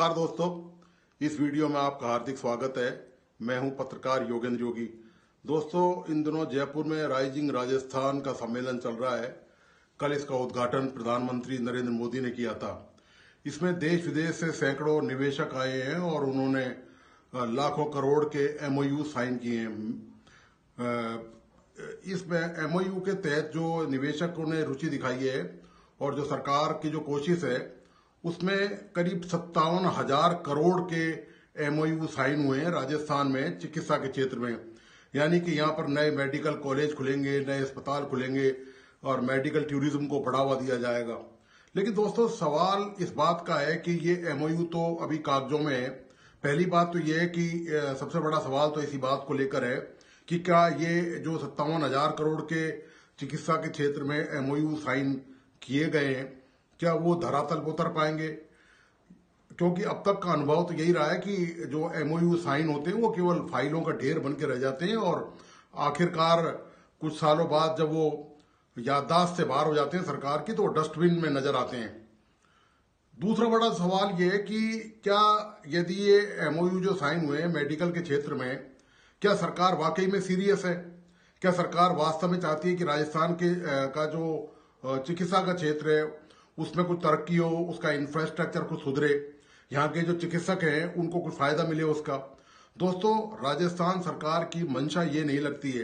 नमस्कार दोस्तों, इस वीडियो में आपका हार्दिक स्वागत है। मैं हूं पत्रकार योगेंद्र योगी। दोस्तों, इन दिनों जयपुर में राइजिंग राजस्थान का सम्मेलन चल रहा है। कल इसका उद्घाटन प्रधानमंत्री नरेंद्र मोदी ने किया था। इसमें देश विदेश से सैकड़ों निवेशक आए हैं और उन्होंने लाखों करोड़ के एमओयू साइन किए हैं। इसमें एमओयू के तहत जो निवेशकों ने रुचि दिखाई है और जो सरकार की जो कोशिश है उसमें करीब 57,000 करोड़ के एमओयू साइन हुए हैं राजस्थान में चिकित्सा के क्षेत्र में। यानी कि यहाँ पर नए मेडिकल कॉलेज खुलेंगे, नए अस्पताल खुलेंगे और मेडिकल टूरिज्म को बढ़ावा दिया जाएगा। लेकिन दोस्तों, सवाल इस बात का है कि ये एमओयू तो अभी कागजों में है। पहली बात तो ये है कि सबसे बड़ा सवाल तो इसी बात को लेकर है कि क्या ये जो 57,000 करोड़ के चिकित्सा के क्षेत्र में एमओयू साइन किए गए हैं, क्या वो धरातल पर उतर पाएंगे? क्योंकि अब तक का अनुभव तो यही रहा है कि जो एमओयू साइन होते हैं वो केवल फाइलों का ढेर बन के रह जाते हैं और आखिरकार कुछ सालों बाद जब वो याददाश्त से बाहर हो जाते हैं सरकार की, तो डस्टबिन में नजर आते हैं। दूसरा बड़ा सवाल ये है कि क्या यदि ये एमओयू जो साइन हुए हैं मेडिकल के क्षेत्र में, क्या सरकार वाकई में सीरियस है? क्या सरकार वास्तव में चाहती है कि राजस्थान के का जो चिकित्सा का क्षेत्र है उसमें कुछ तरक्की हो, उसका इंफ्रास्ट्रक्चर कुछ सुधरे, यहाँ के जो चिकित्सक हैं उनको कुछ फायदा मिले उसका? दोस्तों, राजस्थान सरकार की मंशा ये नहीं लगती है।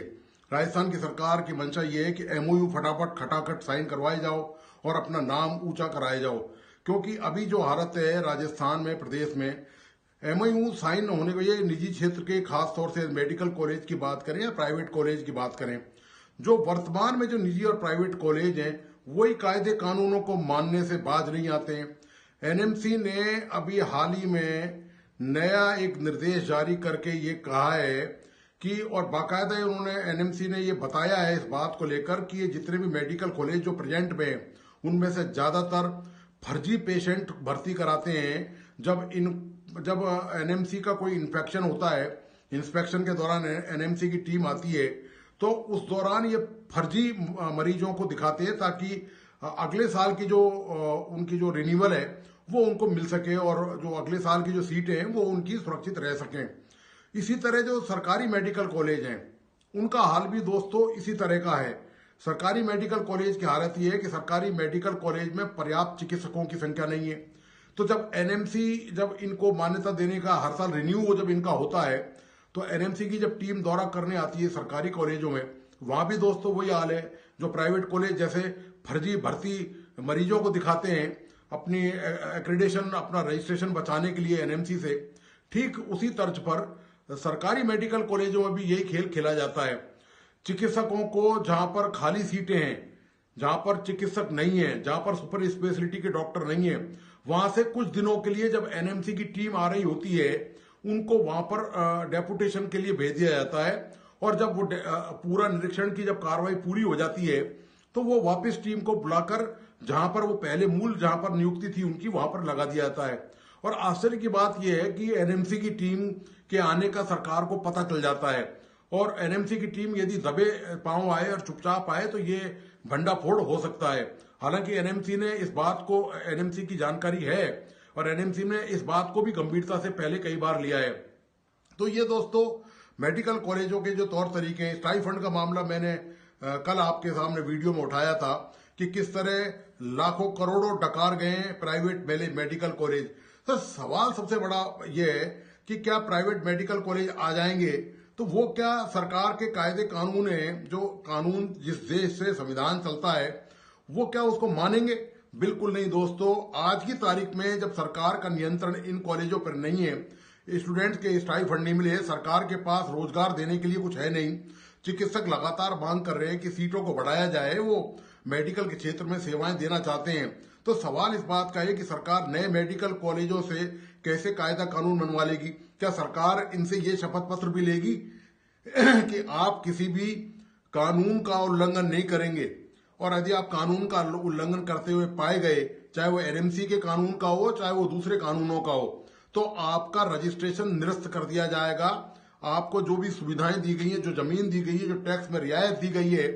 राजस्थान की सरकार की मंशा ये है कि एमओयू फटाफट खटाखट साइन करवाए जाओ और अपना नाम ऊंचा कराए जाओ। क्योंकि अभी जो हालत है राजस्थान में, प्रदेश में, एमओयू साइन होने को, ये निजी क्षेत्र के खास तौर से मेडिकल कॉलेज की बात करें या प्राइवेट कॉलेज की बात करें, जो वर्तमान में जो निजी और प्राइवेट कॉलेज हैं वही कायदे कानूनों को मानने से बाज नहीं आते हैं। एनएमसी ने अभी हाल ही में नया एक निर्देश जारी करके ये कहा है कि, और बाकायदा उन्होंने एनएमसी ने ये बताया है इस बात को लेकर कि ये जितने भी मेडिकल कॉलेज जो प्रेजेंट में हैं उनमें से ज्यादातर फर्जी पेशेंट भर्ती कराते हैं। जब एनएमसी का कोई इन्फेक्शन होता है, इंस्पेक्शन के दौरान एनएमसी की टीम आती है, तो उस दौरान ये फर्जी मरीजों को दिखाते हैं ताकि अगले साल की जो उनकी जो रिन्यूअल है वो उनको मिल सके और जो अगले साल की जो सीटें हैं वो उनकी सुरक्षित रह सकें। इसी तरह जो सरकारी मेडिकल कॉलेज हैं उनका हाल भी दोस्तों इसी तरह का है। सरकारी मेडिकल कॉलेज की हालत ये है कि सरकारी मेडिकल कॉलेज में पर्याप्त चिकित्सकों की संख्या नहीं है। तो जब एनएमसी जब इनको मान्यता देने का हर साल रिन्यू जब इनका होता है, तो एनएमसी की जब टीम दौरा करने आती है सरकारी कॉलेजों में, वहां भी दोस्तों वही हाल है। जो प्राइवेट कॉलेज जैसे फर्जी भर्ती मरीजों को दिखाते हैं अपनी एक्रेडिटेशन, अपना रजिस्ट्रेशन बचाने के लिए एनएमसी से, ठीक उसी तर्ज पर सरकारी मेडिकल कॉलेजों में भी यही खेल खेला जाता है। चिकित्सकों को जहां पर खाली सीटें हैं, जहां पर चिकित्सक नहीं है, जहां पर सुपर स्पेशलिटी के डॉक्टर नहीं है, वहां से कुछ दिनों के लिए जब एनएमसी की टीम आ रही होती है उनको वहां पर डेपुटेशन के लिए भेज दिया जाता है और जब वो पूरा निरीक्षण की जब कार्रवाई पूरी हो जाती है तो वो वापस टीम को बुलाकर जहां पर वो पहले मूल जहां पर नियुक्ति थी उनकी, वहां पर लगा दिया जाता है। और आश्चर्य की बात यह है कि एनएमसी की टीम के आने का सरकार को पता चल जाता है और एनएमसी की टीम यदि दबे पांव आए और चुपचाप आए तो ये भंडाफोड़ हो सकता है। हालांकि एनएमसी ने इस बात को, एनएमसी की जानकारी है और एनएमसी ने इस बात को भी गंभीरता से पहले कई बार लिया है। तो ये दोस्तों मेडिकल कॉलेजों के जो तौर तरीके हैं, स्टाइफंड का मामला मैंने कल आपके सामने वीडियो में उठाया था कि किस तरह लाखों करोड़ों डकार गए प्राइवेट मेडिकल कॉलेज। तो सवाल सबसे बड़ा ये है कि क्या प्राइवेट मेडिकल कॉलेज आ जाएंगे तो वो क्या सरकार के कायदे कानून है, जो कानून जिस देश से संविधान चलता है, वो क्या उसको मानेंगे? बिल्कुल नहीं दोस्तों। आज की तारीख में जब सरकार का नियंत्रण इन कॉलेजों पर नहीं है, स्टूडेंट के स्टाइफंड नहीं मिले, सरकार के पास रोजगार देने के लिए कुछ है नहीं, चिकित्सक लगातार मांग कर रहे हैं कि सीटों को बढ़ाया जाए, वो मेडिकल के क्षेत्र में सेवाएं देना चाहते हैं, तो सवाल इस बात का है कि सरकार नए मेडिकल कॉलेजों से कैसे कायदा कानून बनवा लेगी? क्या सरकार इनसे ये शपथ पत्र भी लेगी कि आप किसी भी कानून का उल्लंघन नहीं करेंगे और यदि आप कानून का उल्लंघन करते हुए पाए गए, चाहे वो एनएमसी के कानून का हो चाहे वो दूसरे कानूनों का हो, तो आपका रजिस्ट्रेशन निरस्त कर दिया जाएगा। आपको जो भी सुविधाएं दी गई है, जो जमीन दी गई है, जो टैक्स में रियायत दी गई है,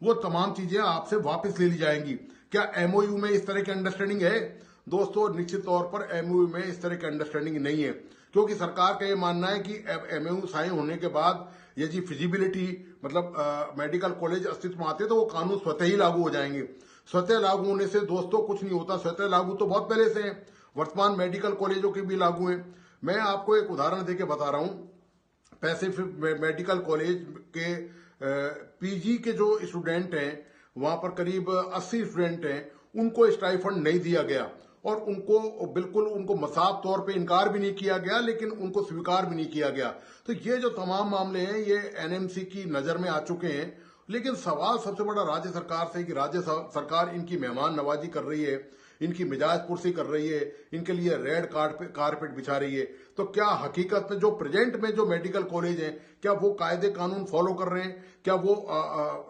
वो तमाम चीजें आपसे वापस ले ली जाएंगी। क्या एमओयू में इस तरह की अंडरस्टैंडिंग है? दोस्तों निश्चित तौर पर एमओयू में इस तरह की अंडरस्टैंडिंग नहीं है, क्योंकि सरकार का ये मानना है कि एमओयू साइन होने के बाद यदि फिजिबिलिटी मतलब मेडिकल कॉलेज अस्तित्व में आते तो वो कानून स्वतः ही लागू हो जाएंगे। स्वतः लागू होने से दोस्तों कुछ नहीं होता, स्वतः लागू तो बहुत पहले से है, वर्तमान मेडिकल कॉलेजों के भी लागू है। मैं आपको एक उदाहरण देके बता रहा हूं। पैसिफिक मेडिकल कॉलेज के पीजी के जो स्टूडेंट हैं वहां पर करीब 80 स्टूडेंट हैं, उनको स्टाइफंड नहीं दिया गया और उनको बिल्कुल उनको मसाफ तौर पे इनकार भी नहीं किया गया, लेकिन उनको स्वीकार भी नहीं किया गया। तो ये जो तमाम मामले हैं ये एनएमसी की नजर में आ चुके हैं। लेकिन सवाल सबसे बड़ा राज्य सरकार से कि राज्य सरकार इनकी मेहमान नवाजी कर रही है, इनकी मिजाज पुरसी कर रही है, इनके लिए रेड कारपेट बिछा रही है। तो क्या हकीकत में जो प्रेजेंट में जो मेडिकल कॉलेज हैं क्या वो कायदे कानून फॉलो कर रहे हैं? क्या वो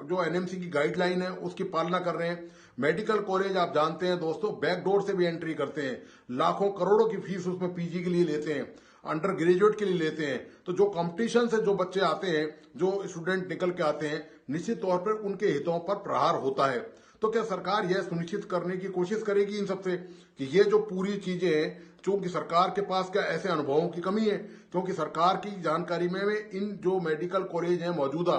जो एनएमसी की गाइडलाइन है उसकी पालना कर रहे हैं? मेडिकल कॉलेज आप जानते हैं दोस्तों बैकडोर से भी एंट्री करते हैं, लाखों करोड़ों की फीस उसमें पीजी के लिए लेते हैं, अंडर ग्रेजुएट के लिए लेते हैं। तो जो कंपटीशन से जो बच्चे आते हैं, जो स्टूडेंट निकल के आते हैं, निश्चित तौर पर उनके हितों पर प्रहार होता है। तो क्या सरकार यह सुनिश्चित करने की कोशिश करेगी इन सबसे कि ये जो पूरी चीजें हैं, चूंकि सरकार के पास क्या ऐसे अनुभवों की कमी है? क्योंकि सरकार की जानकारी में इन जो मेडिकल कॉलेज हैं मौजूदा,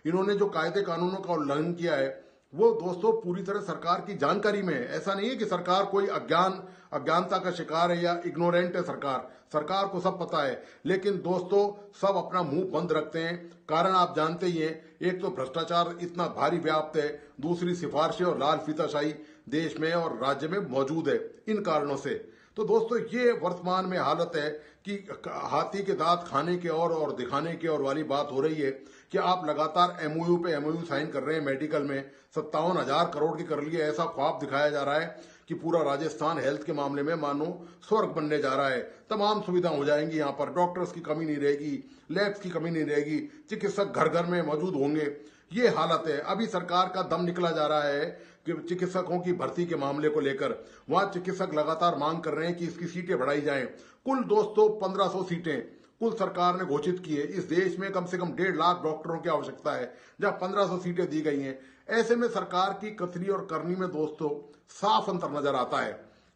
इन्होंने जो कायदे कानूनों का उल्लंघन किया है वो दोस्तों पूरी तरह सरकार की जानकारी में है। ऐसा नहीं है कि सरकार कोई अज्ञानता का शिकार है या इग्नोरेंट है। सरकार को सब पता है, लेकिन दोस्तों सब अपना मुंह बंद रखते हैं। कारण आप जानते ही हैं, एक तो भ्रष्टाचार इतना भारी व्याप्त है, दूसरी सिफारिशें और लाल फीताशाही देश में और राज्य में मौजूद है। इन कारणों से तो दोस्तों ये वर्तमान में हालत है कि हाथी के दांत खाने के और दिखाने के और वाली बात हो रही है कि आप लगातार एमओयू पे एमओयू साइन कर रहे हैं। मेडिकल में 57,000 करोड़ की कर लिए, ऐसा ख्वाब दिखाया जा रहा है कि पूरा राजस्थान हेल्थ के मामले में मानो स्वर्ग बनने जा रहा है। तमाम सुविधा हो जाएंगी, यहाँ पर डॉक्टर्स की कमी नहीं रहेगी, लैब्स की कमी नहीं रहेगी, चिकित्सक घर घर में मौजूद होंगे। ये हालत है। अभी सरकार का दम निकला जा रहा है कि चिकित्सकों की भर्ती के मामले को लेकर वहां चिकित्सक लगातार मांग कर रहे हैं कि इसकी सीटें बढ़ाई जाएं। कुल दोस्तों 1500 सीटें कुल सरकार ने घोषित की है। इस देश में कम से कम 1.5 लाख डॉक्टरों की आवश्यकता है, जहां 1500 सीटें दी गई हैं। ऐसे में सरकार की कथनी और करनी में दोस्तों साफ अंतर नजर आता है।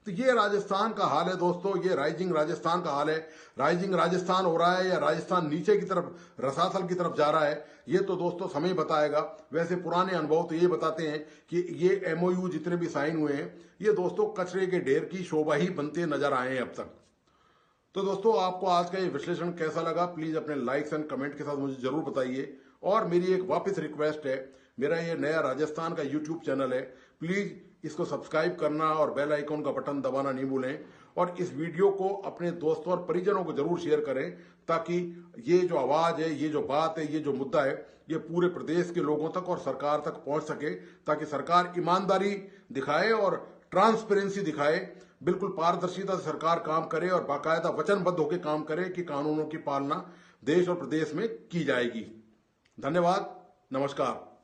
तो ये राजस्थान का हाल है दोस्तों, ये राइजिंग राजस्थान का हाल है। राइजिंग राजस्थान हो रहा है या राजस्थान नीचे की तरफ रसातल की तरफ जा रहा है, ये तो दोस्तों समय बताएगा। वैसे पुराने अनुभव तो ये बताते हैं कि ये एमओयू जितने भी साइन हुए हैं ये दोस्तों कचरे के ढेर की शोभा ही बनते नजर आए हैं अब तक। तो दोस्तों आपको आज का ये विश्लेषण कैसा लगा, प्लीज अपने लाइक्स एंड कमेंट के साथ मुझे जरूर बताइए। और मेरी एक वापस रिक्वेस्ट है, मेरा ये नया राजस्थान का यूट्यूब चैनल है, प्लीज इसको सब्सक्राइब करना और बेल आइकॉन का बटन दबाना नहीं भूलें। और इस वीडियो को अपने दोस्तों और परिजनों को जरूर शेयर करें, ताकि ये जो आवाज है, ये जो बात है, ये जो मुद्दा है, ये पूरे प्रदेश के लोगों तक और सरकार तक पहुंच सके, ताकि सरकार ईमानदारी दिखाए और ट्रांसपेरेंसी दिखाए, बिल्कुल पारदर्शिता से सरकार काम करे और बाकायदा वचनबद्ध होकर काम करे कि कानूनों की पालना देश और प्रदेश में की जाएगी। धन्यवाद, नमस्कार।